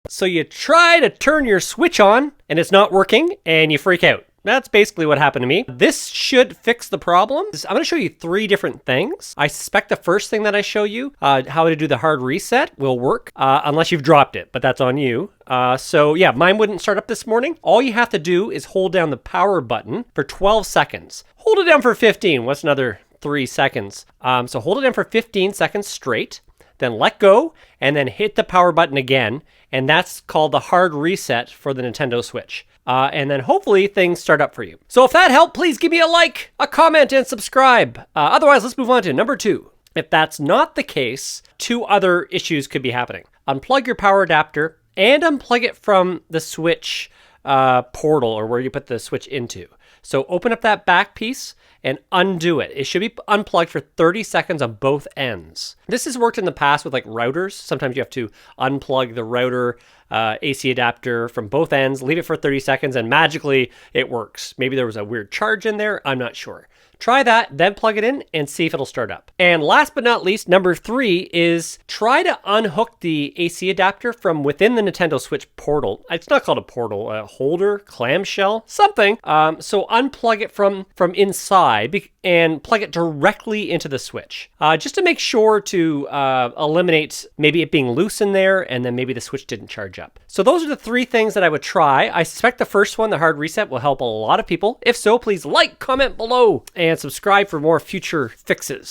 So you try to turn your Switch on and it's not working and you freak out. That's basically what happened to me. This should fix the problem. I'm going to show you 3 different things. I suspect the first thing that I show you, how to do the hard reset, will work, unless you've dropped it, but that's on you. So yeah, mine wouldn't start up this morning. All you have to do is hold down the power button for 12 seconds. Hold it down for 15. What's another 3 seconds? So hold it down for 15 seconds straight, then let go, and then hit the power button again. And that's called the hard reset for the Nintendo Switch. And then hopefully things start up for you. So if that helped, please give me a like, a comment, and subscribe. Otherwise, let's move on to number 2. If that's not the case, 2 other issues could be happening. Unplug your power adapter and unplug it from the Switch portal, or where you put the Switch into. So open up that back piece and undo it. It should be unplugged for 30 seconds on both ends. This has worked in the past with like routers. Sometimes you have to unplug the router AC adapter from both ends, leave it for 30 seconds, and magically it works. Maybe there was a weird charge in there. I'm not sure. Try that, then plug it in and see if it'll start up. And last but not least, number 3 is try to unhook the AC adapter from within the Nintendo Switch portal. It's not called a portal, a holder, clamshell, something. So unplug it from inside and plug it directly into the Switch. Just to make sure to eliminate maybe it being loose in there and then maybe the Switch didn't charge up. So those are the 3 things that I would try. I suspect the first one, the hard reset, will help a lot of people. If so, please like, comment below, and subscribe for more future fixes.